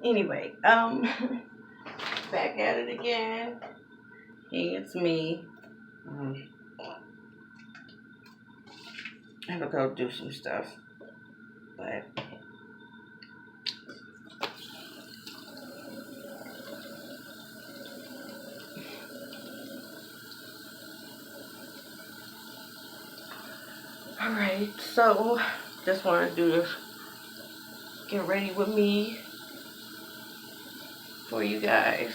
Anyway, back at it again. Hey, it's me. Um, I have to go do some stuff, but all right. So, just want to do this. Get ready with me for you guys.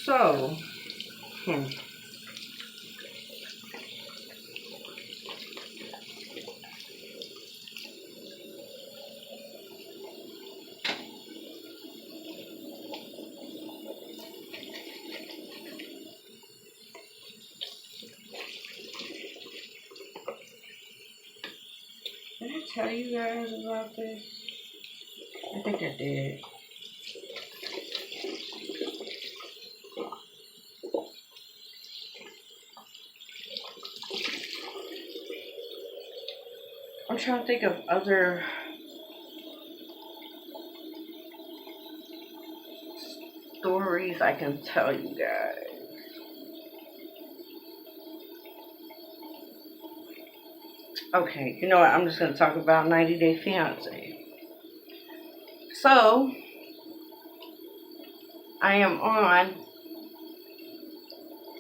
So, did I tell you guys about this? I think I did. I'm trying to think of other stories I can tell you guys. Okay, you know what? I'm just going to talk about 90 Day Fiance. So, I am on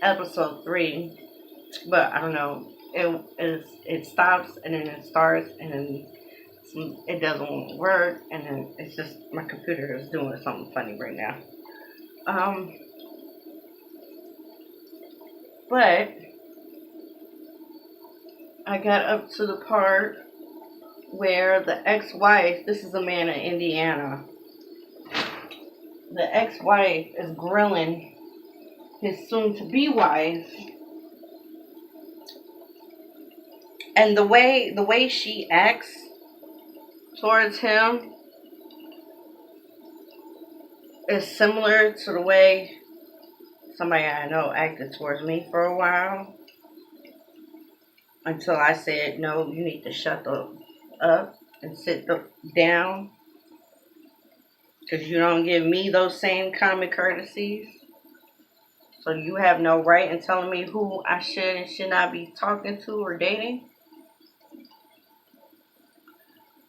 episode 3, but I don't know. It stops and then it starts and then it doesn't work and then it's just my computer is doing something funny right now. But I got up to the part where the ex-wife, this is a man in Indiana, the ex-wife is grilling his soon-to-be wife, and the way she acts towards him is similar to the way somebody I know acted towards me for a while, until I said, no, you need to shut up and sit down, because you don't give me those same common courtesies. So you have no right in telling me who I should and should not be talking to or dating.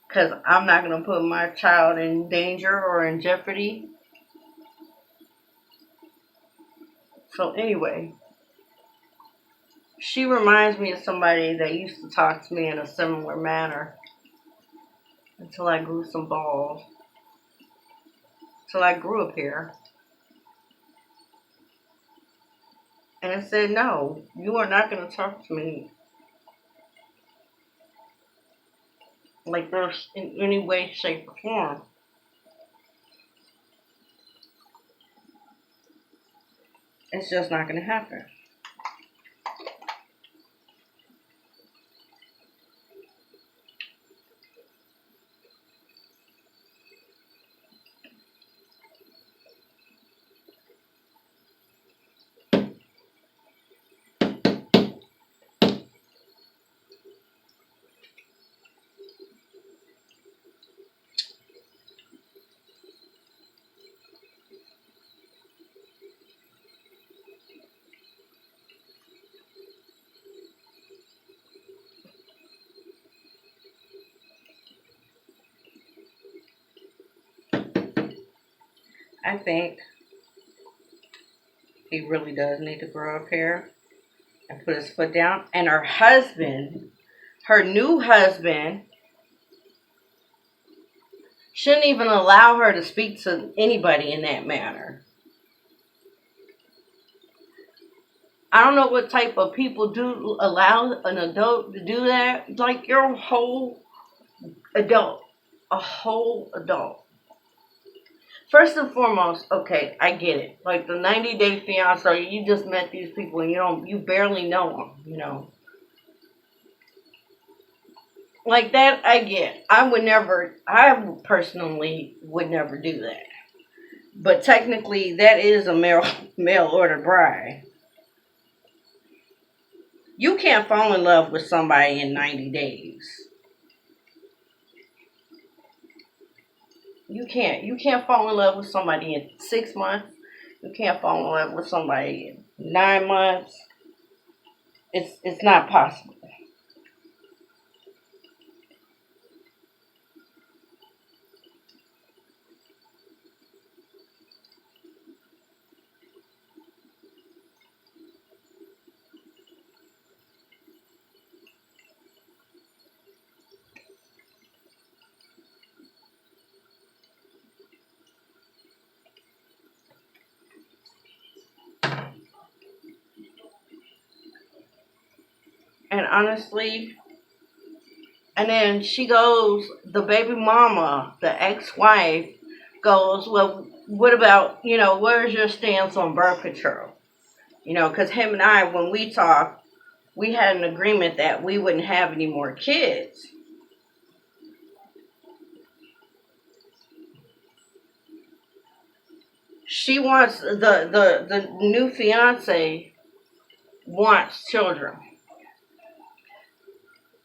Because I'm not going to put my child in danger or in jeopardy. So anyway, she reminds me of somebody that used to talk to me in a similar manner until I grew some balls. Till I grew up here. And I said, no, you are not going to talk to me like this in any way, shape, or form. It's just not going to happen. I think he really does need to grow up here and put his foot down. And her husband, her new husband, shouldn't even allow her to speak to anybody in that manner. I don't know what type of people do allow an adult to do that. Like, you're a whole adult. A whole adult. First and foremost, okay, I get it. Like the 90 Day Fiance, you just met these people and you barely know them, you know. Like that, I get. I personally would never do that. But technically, that is a mail order bride. You can't fall in love with somebody in 90 days. You can't. You can't fall in love with somebody in 6 months. You can't fall in love with somebody in 9 months. It's not possible. And honestly, and then she goes, the baby mama, the ex-wife, goes, well, what about, where's your stance on birth control? Because him and I, when we talked, we had an agreement that we wouldn't have any more kids. She wants the new fiance wants children,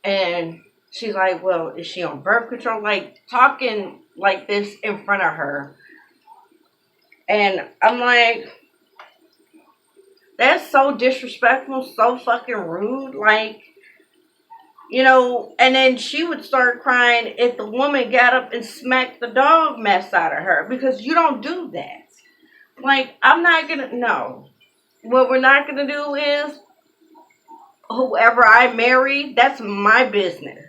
and she's like, well, is she on birth control? Like talking like this in front of her, and I'm like, that's so disrespectful, so fucking rude. Like, and then she would start crying if the woman got up and smacked the dog mess out of her because you don't do that. Like, I'm not gonna, no. What we're not gonna do is whoever I marry, that's my business.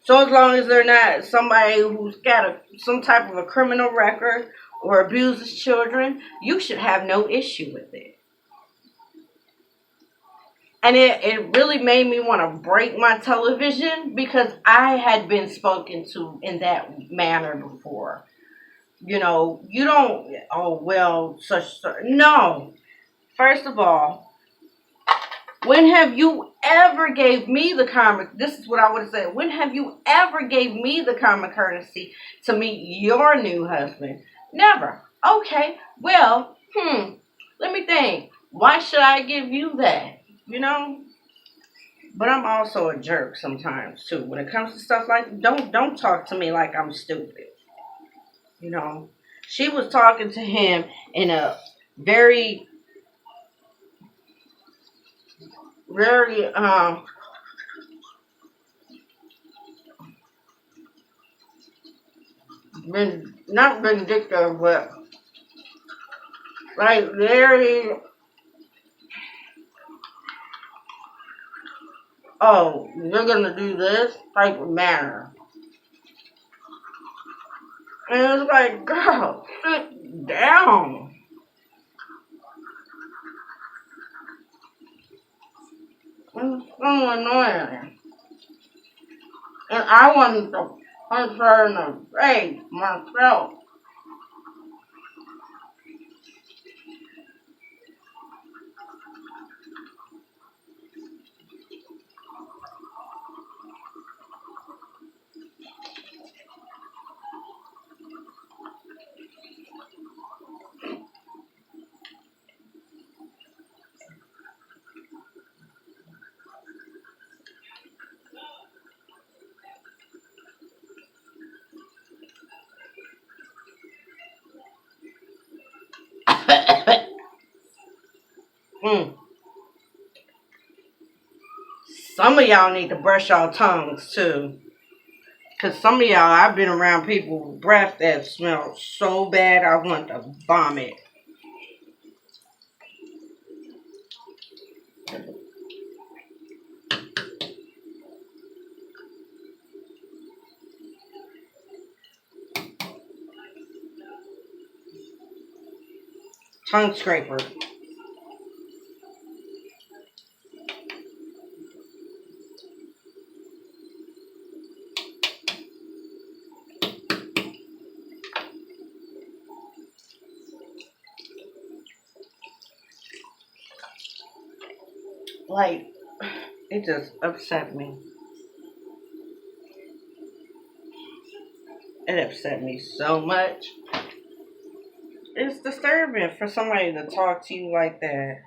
So as long as they're not somebody who's got some type of a criminal record or abuses children, you should have no issue with it. And it really made me want to break my television because I had been spoken to in that manner before. You don't, oh, well, such. No. First of all, when have you ever gave me the common, this is what I would have said, when have you ever gave me the common courtesy to meet your new husband? Never. Okay, well, let me think. Why should I give you that? But I'm also a jerk sometimes too. When it comes to stuff like, don't talk to me like I'm stupid. You know, she was talking to him in a very, very not vindictive, but like very, oh, you're gonna do this type of manner. And it's like, girl, sit down. It's so annoying. And I wanted to punch her in the face myself. Mm. Some of y'all need to brush y'all tongues too. Cause some of y'all, I've been around people with breath that smells so bad I want to vomit. Tongue scraper. Like, it just upset me. It upset me so much. It's disturbing for somebody to talk to you like that.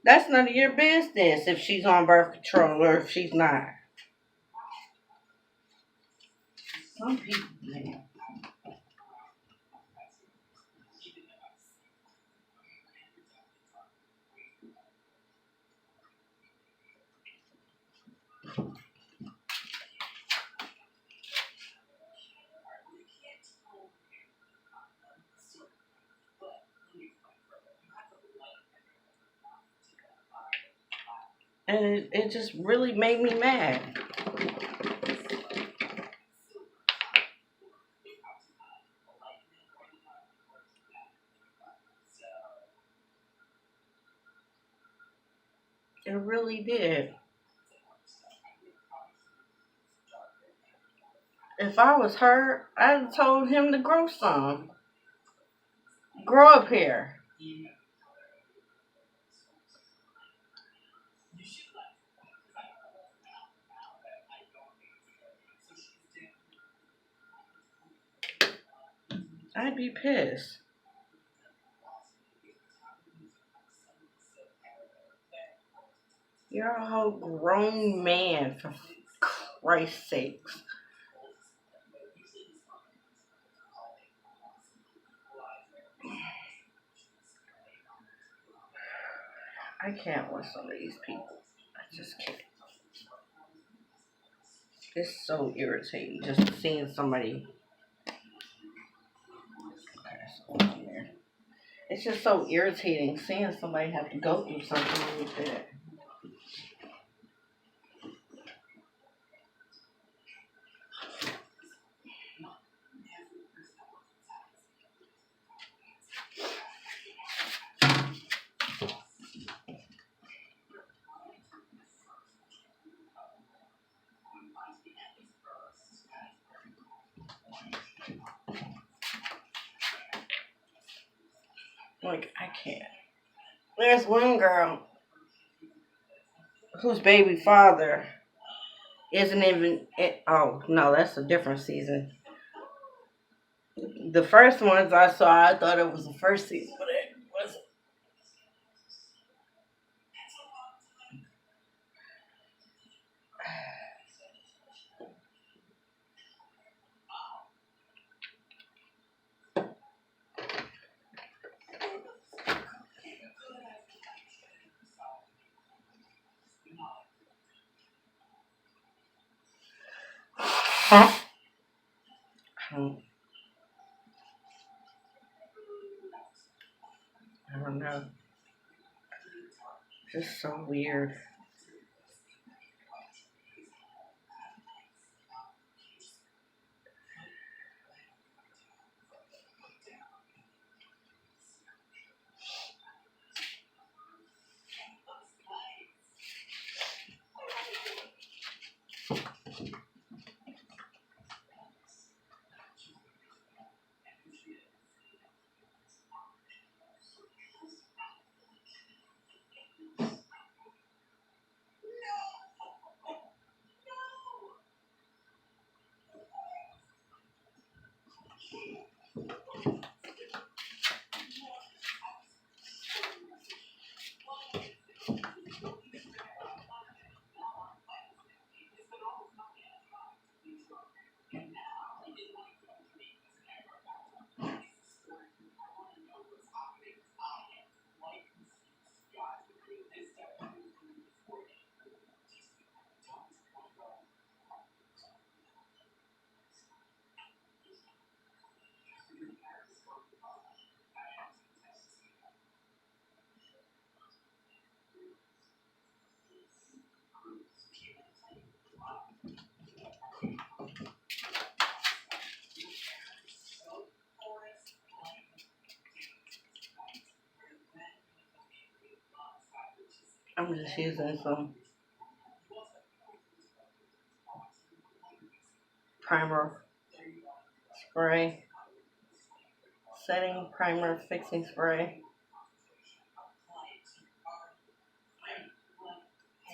That's none of your business if she's on birth control or if she's not. Some people, man. And it just really made me mad. It really did. If I was her, I'd have told him to grow some. Grow up here. I'd be pissed. You're a whole grown man, for Christ's sakes. I can't with some of these people. I just can't. It's so irritating just seeing somebody. Okay, so on there. It's just so irritating seeing somebody have to go through something like that. Like, I can't. There's one girl whose baby father isn't even. Oh, no, that's a different season. The first ones I saw, I thought it was the first season, but it wasn't. Huh? I don't know. Just so weird. I'm just using some primer spray, setting primer fixing spray.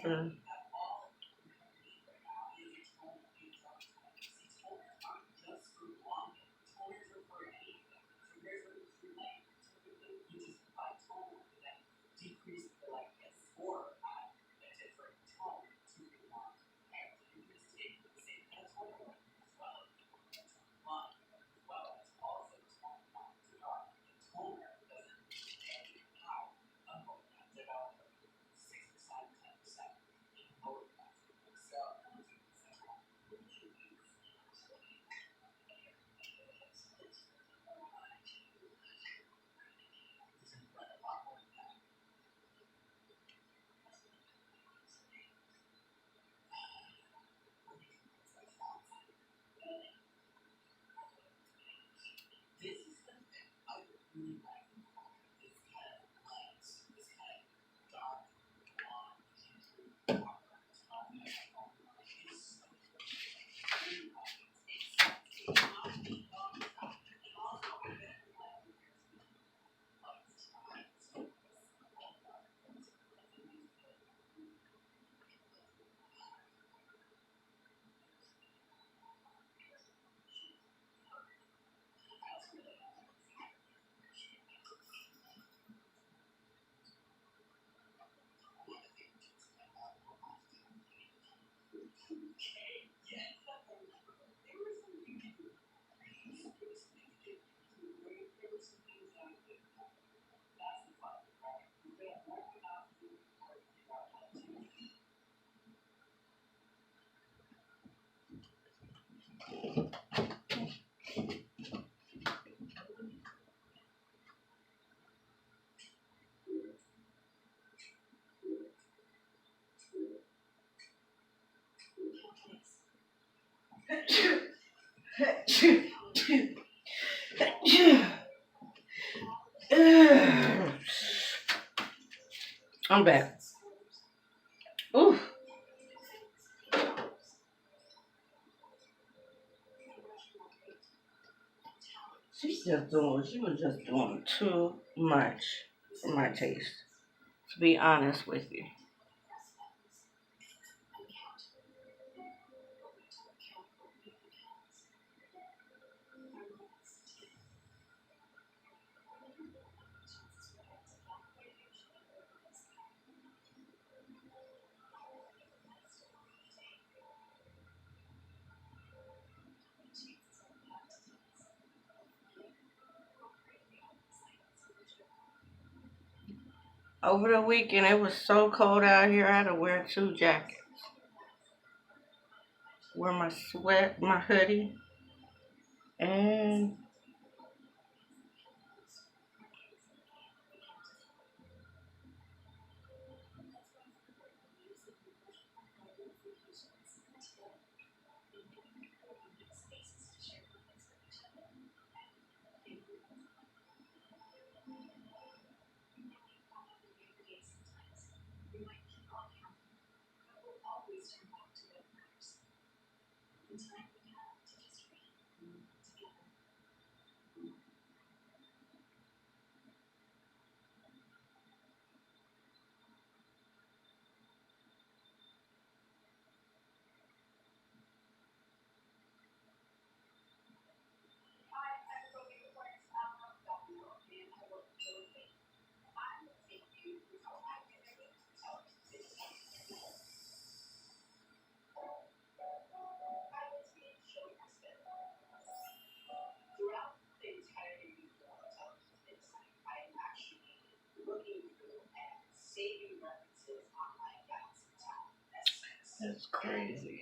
To, I'm back. Ooh, she was just doing too much for my taste, to be honest with you. Over the weekend, it was so cold out here, I had to wear two jackets. Wear my sweat, my hoodie, and it's crazy.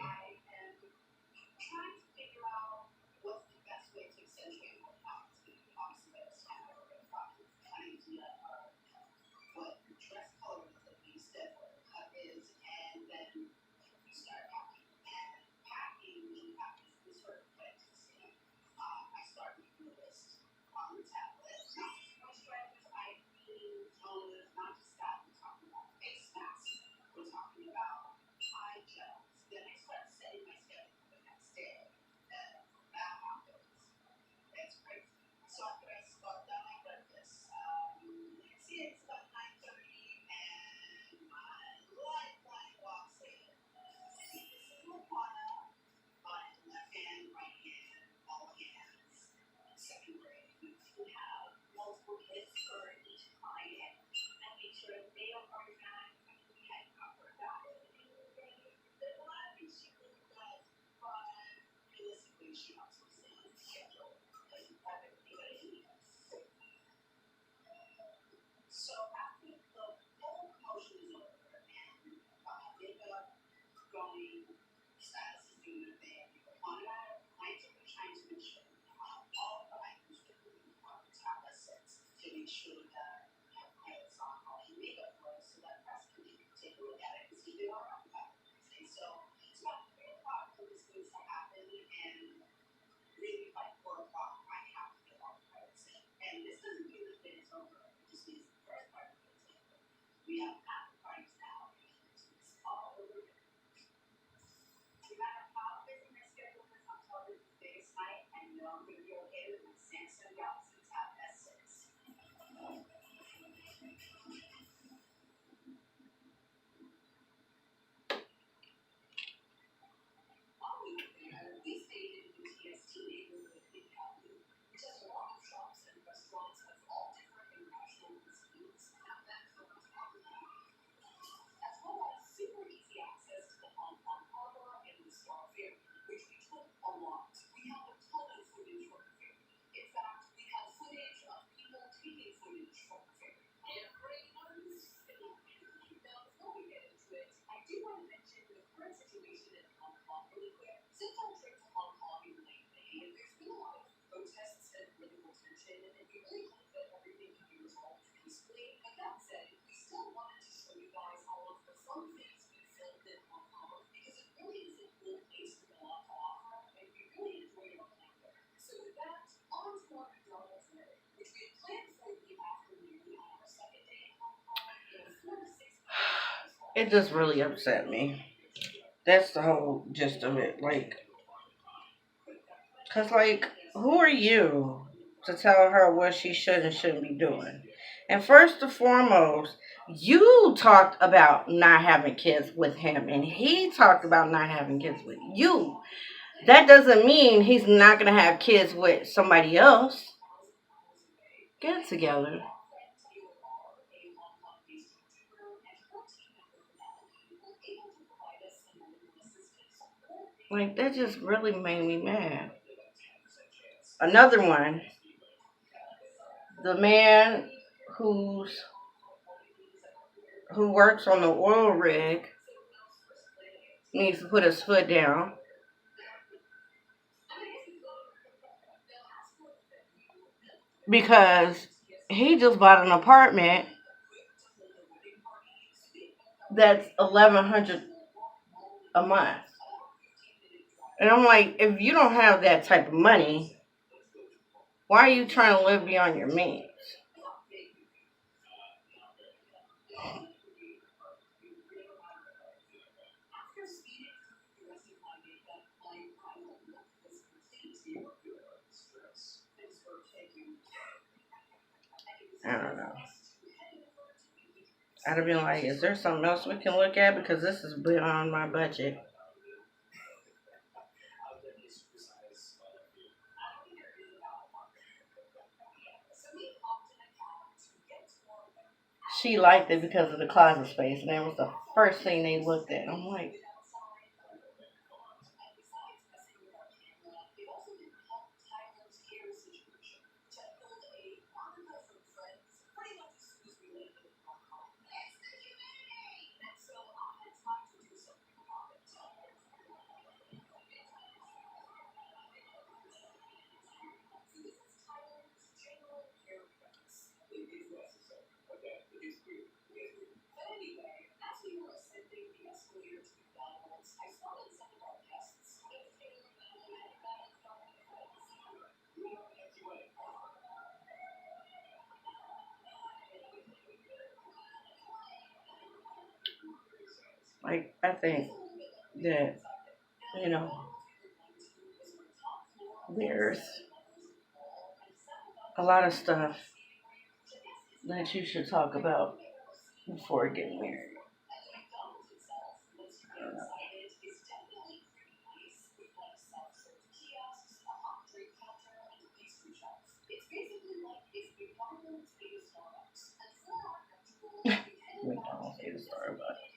it just really upset me. That's the whole gist of it. Like, cause like, who are you to tell her what she should and shouldn't be doing? And first and foremost, you talked about not having kids with him, and he talked about not having kids with you. That doesn't mean he's not gonna have kids with somebody else. Get it together. Like that just really made me mad. Another one, the man who's who works on the oil rig needs to put his foot down because he just bought an apartment that's 1,100 a month. And I'm like, if you don't have that type of money, why are you trying to live beyond your means? I don't know. I'd have been like, is there something else we can look at? Because this is beyond my budget. She liked it because of the closet space, and that was the first thing they looked at. I'm like, I think that, you know, there's a lot of stuff that you should talk about before getting married. I don't know. McDonald's ate a Starbucks.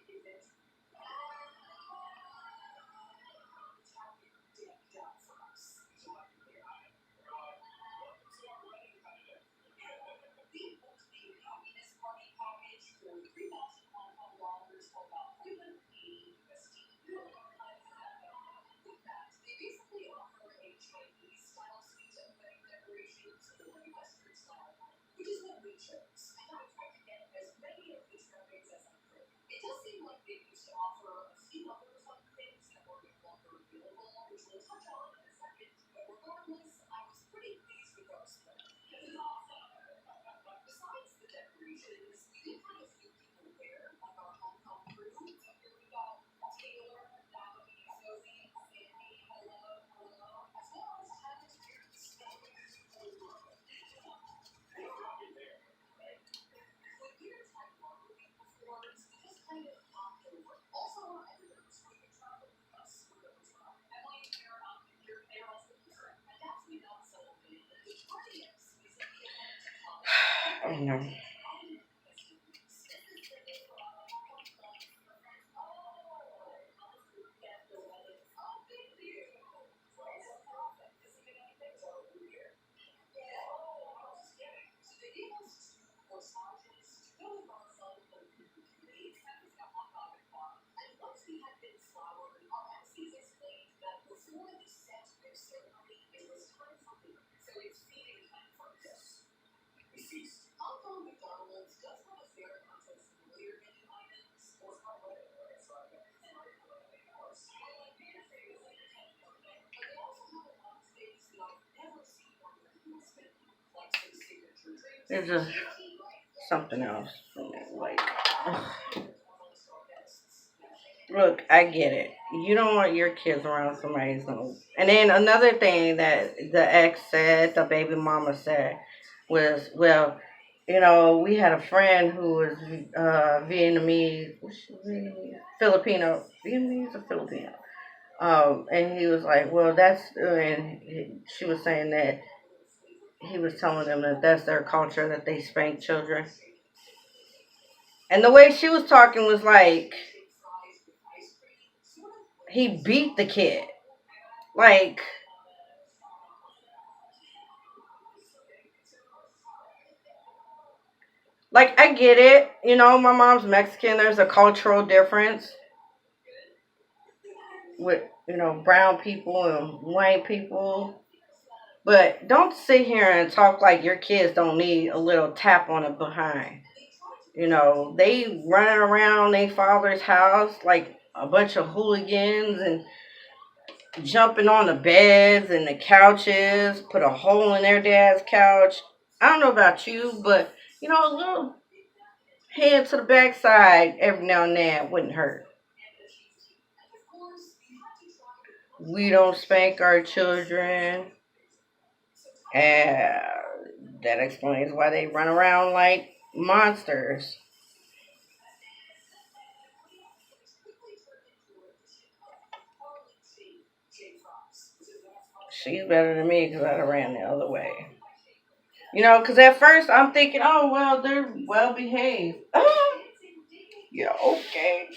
I don't know. It's just something else for me. Like, ugh. Look, I get it. You don't want your kids around somebody who's gonna. And then another thing that the ex said, the baby mama said, was, well, we had a friend who was Vietnamese, what's she, Vietnamese, Filipino, Vietnamese or Filipino. And he was like, well, she was saying that he was telling them that that's their culture, that they spank children. And the way she was talking was like he beat the kid. Like, I get it. My mom's Mexican. There's a cultural difference with, brown people and white people. But don't sit here and talk like your kids don't need a little tap on the behind. They running around their father's house like a bunch of hooligans and jumping on the beds and the couches, put a hole in their dad's couch. I don't know about you, but a little head to the backside every now and then wouldn't hurt. We don't spank our children, and that explains why they run around like monsters. She's better than me because I ran the other way. Because at first I'm thinking, oh, well, they're well behaved. Yeah, okay.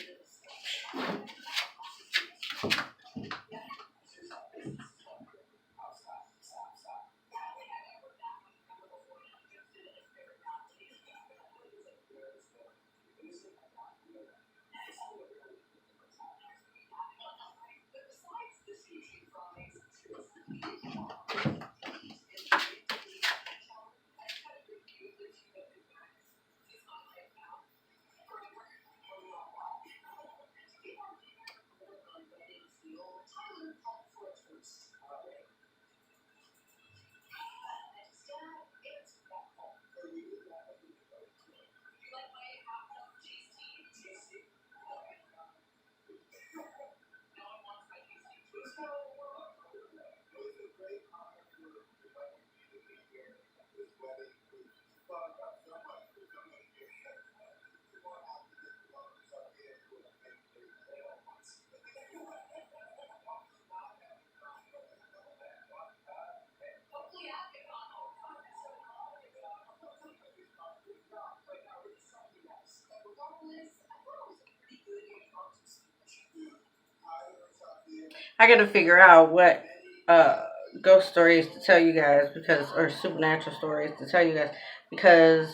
I got to figure out what uh, ghost stories to tell you guys or supernatural stories to tell you guys because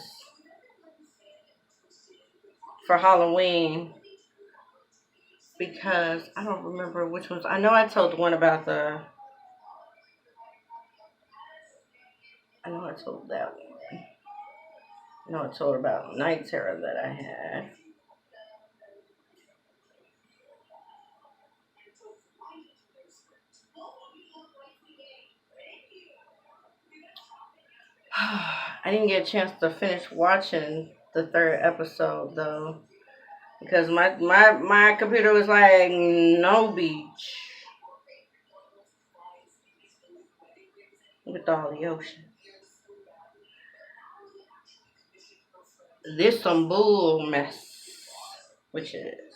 for Halloween, because I don't remember which ones. I know I told the one about I know I told that one. I know I told about night terror that I had. I didn't get a chance to finish watching the third episode though because my computer was like no beach with all the ocean. This some bull mess, which it is.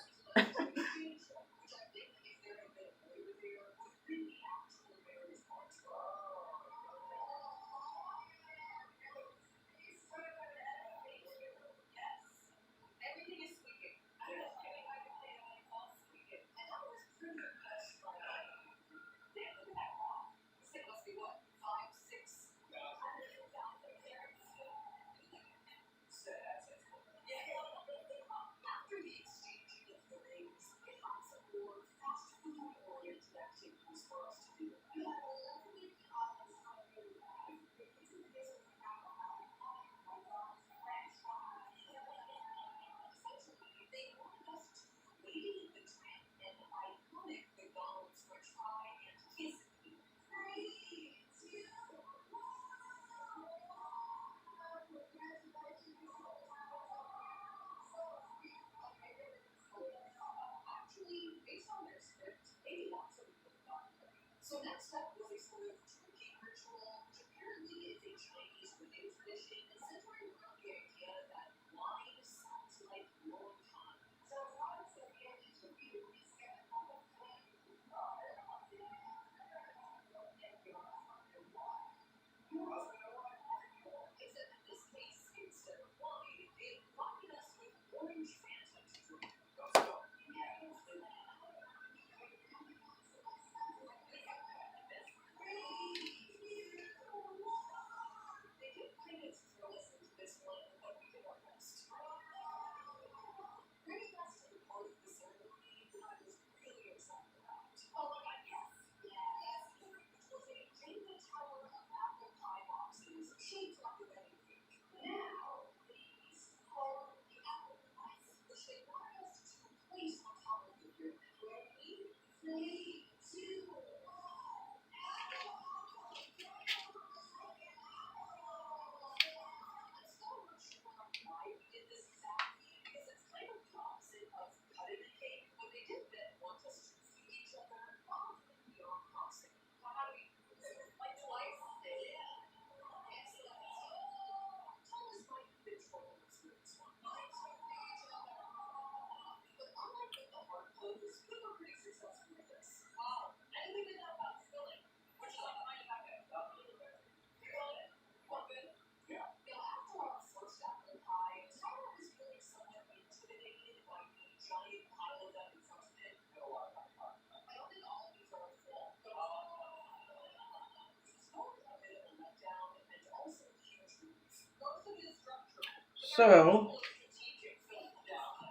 So,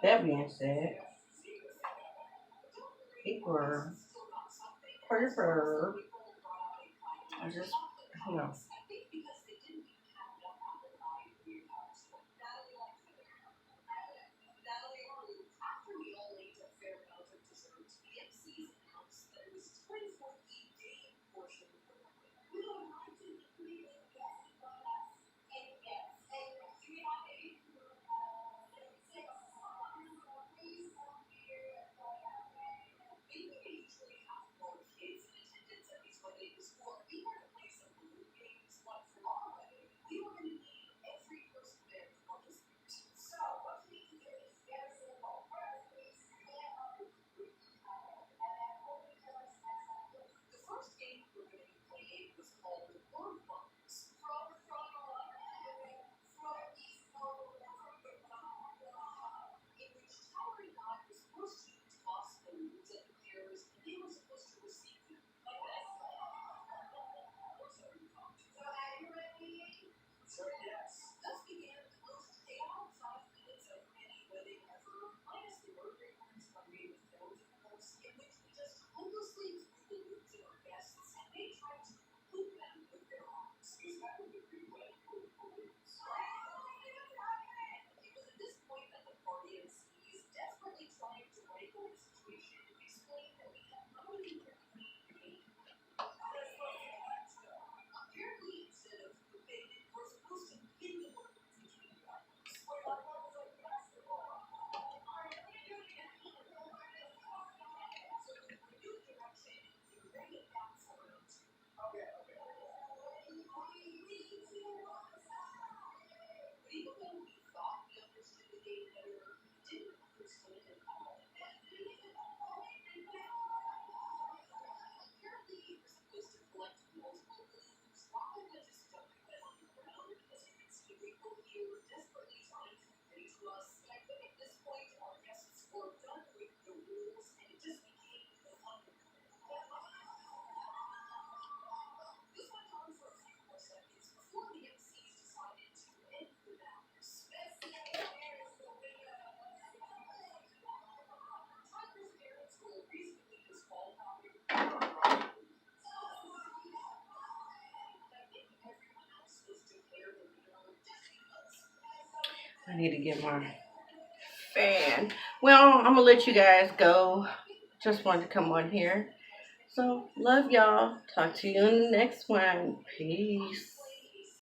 that being said, paper, paper, I just, you know. I need to get my fan. Well, I'm gonna let you guys go. Just wanted to come on here. So, love y'all. Talk to you in the next one. Peace.